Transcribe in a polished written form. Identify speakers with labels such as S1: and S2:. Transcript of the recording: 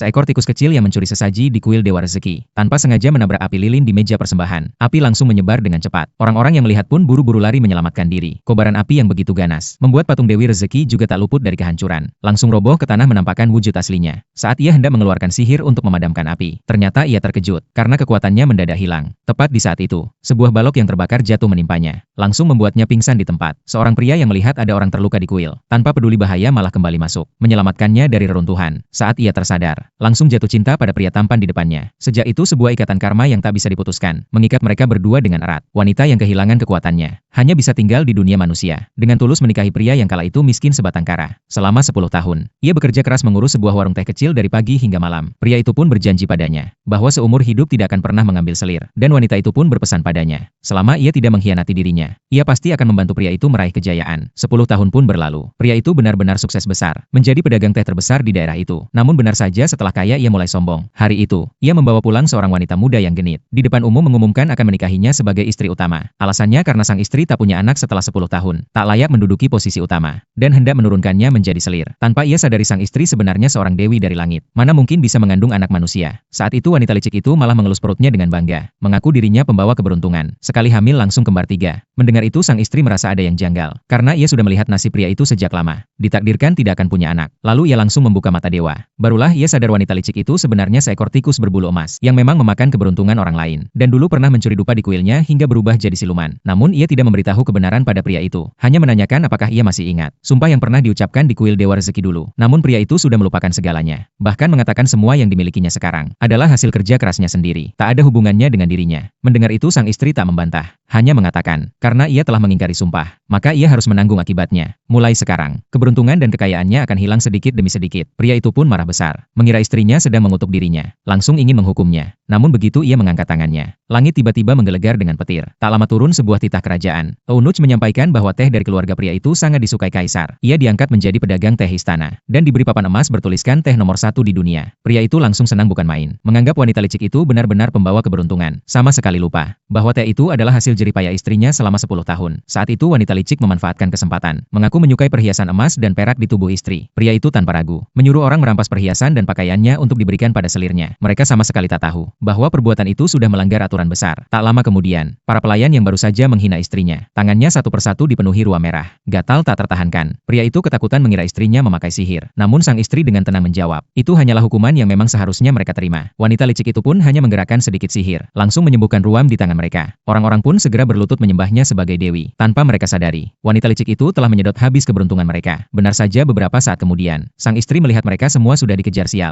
S1: seekor tikus kecil yang mencuri sesaji di kuil Dewa Rezeki. Tanpa sengaja menabrak api lilin di meja persembahan. Api langsung menyebar dengan cepat. Orang-orang yang melihat pun buru-buru lari menyelamatkan diri. Kobaran api yang begitu ganas membuat patung Dewi Rezeki juga tak luput dari kehancuran. Langsung roboh ke tanah menampakkan wujud aslinya. Saat ia hendak mengeluarkan sihir untuk memadamkan api, ternyata ia terkejut karena kekuatannya mendadak hilang. Tepat di saat itu, sebuah balok yang terbakar jatuh menimpanya. Langsung membuatnya pingsan di tempat. Seorang pria yang melihat ada orang terluka di kuil, tanpa peduli bahaya malah kembali masuk, menyelamatkannya dari reruntuhan. Saat ia tersadar, langsung jatuh cinta pada pria tampan di depannya. Sejak itu sebuah ikatan karma yang tak bisa diputuskan, mengikat mereka berdua dengan erat. Wanita yang kehilangan kekuatannya, hanya bisa tinggal di dunia manusia, dengan tulus menikahi pria yang kala itu miskin sebatang kara. Selama 10 tahun, ia bekerja keras mengurus sebuah warung teh kecil dari pagi hingga malam. Pria itu pun berjanji padanya, bahwa seumur hidup tidak akan pernah mengambil selir. Dan wanita itu pun berpesan padanya, selama ia tidak mengkhianati dirinya, ia pasti akan membantu pria itu meraih kejayaan. 10 tahun pun berlalu. Pria itu benar-benar sukses besar, menjadi pedagang teh terbesar di daerah itu. Namun benar saja setelah kaya ia mulai sombong. Hari itu, ia membawa pulang seorang wanita muda yang genit. Di depan umum mengumumkan akan menikahinya sebagai istri utama. Alasannya karena sang istri tak punya anak setelah 10 tahun, tak layak menduduki posisi utama, dan hendak menurunkannya menjadi selir. Tanpa ia sadari sang istri sebenarnya seorang dewi dari langit. Mana mungkin bisa mengandung anak manusia. Saat itu wanita licik itu malah mengelus perutnya dengan bangga, mengaku dirinya pembawa keberuntungan. Sekali hamil langsung kembar 3. Mendengar itu sang istri merasa ada yang janggal, karena ia sudah melihat nasib pria itu sejak lama. Ditakdirkan tidak akan punya anak. Lalu ia langsung membuka mata dewa. Barulah ia sadar wanita licik itu sebenarnya seekor tikus berbulu emas, yang memang memakan keberuntungan orang lain. Dan dulu pernah mencuri dupa di kuilnya hingga berubah jadi siluman. Namun ia tidak memberitahu kebenaran pada pria itu. Hanya menanyakan apakah ia masih ingat sumpah yang pernah diucapkan di kuil Dewa Rezeki dulu. Namun pria itu sudah melupakan segalanya. Bahkan mengatakan semua yang dimilikinya sekarang adalah hasil kerja kerasnya sendiri. Tak ada hubungannya dengan dirinya. Mendengar itu sang istri tak membantah. Hanya mengatakan, karena ia telah mengingkari sumpah, maka ia harus menanggung akibatnya. Mulai sekarang, keberuntungan dan kekayaannya akan hilang sedikit demi sedikit. Pria itu pun marah besar, mengira istrinya sedang mengutuk dirinya. Langsung ingin menghukumnya. Namun begitu ia mengangkat tangannya, langit tiba-tiba menggelegar dengan petir. Tak lama turun sebuah titah kerajaan. Eunuch menyampaikan bahwa teh dari keluarga pria itu sangat disukai kaisar. Ia diangkat menjadi pedagang teh istana, dan diberi papan emas bertuliskan teh nomor 1 di dunia. Pria itu langsung senang bukan main. Menganggap wanita licik itu benar-benar pembawa keberuntungan. Sama sekali lupa bahwa teh itu adalah hasil jeripaya istrinya selama 10 tahun. Saat itu wanita licik memanfaatkan kesempatan, mengaku menyukai perhiasan emas dan perak di tubuh istri. Pria itu tanpa ragu, menyuruh orang merampas perhiasan dan pakaiannya untuk diberikan pada selirnya. Mereka sama sekali tak tahu bahwa perbuatan itu sudah melanggar aturan besar. Tak lama kemudian, para pelayan yang baru saja menghina istrinya, tangannya satu persatu dipenuhi ruam merah. Gatal tak tertahankan. Pria itu ketakutan mengira istrinya memakai sihir. Namun sang istri dengan tenang menjawab, itu hanyalah hukuman yang memang seharusnya mereka terima. Wanita licik itu pun hanya menggerakkan sedikit sihir, langsung menyembuhkan ruam di tangan mereka. Orang-orang pun segera berlutut menyembahnya sebagai dewi. Tanpa mereka sadari, wanita licik itu telah menyedot habis keberuntungan mereka. Benar saja beberapa saat kemudian, sang istri melihat mereka semua sudah dikejar sial.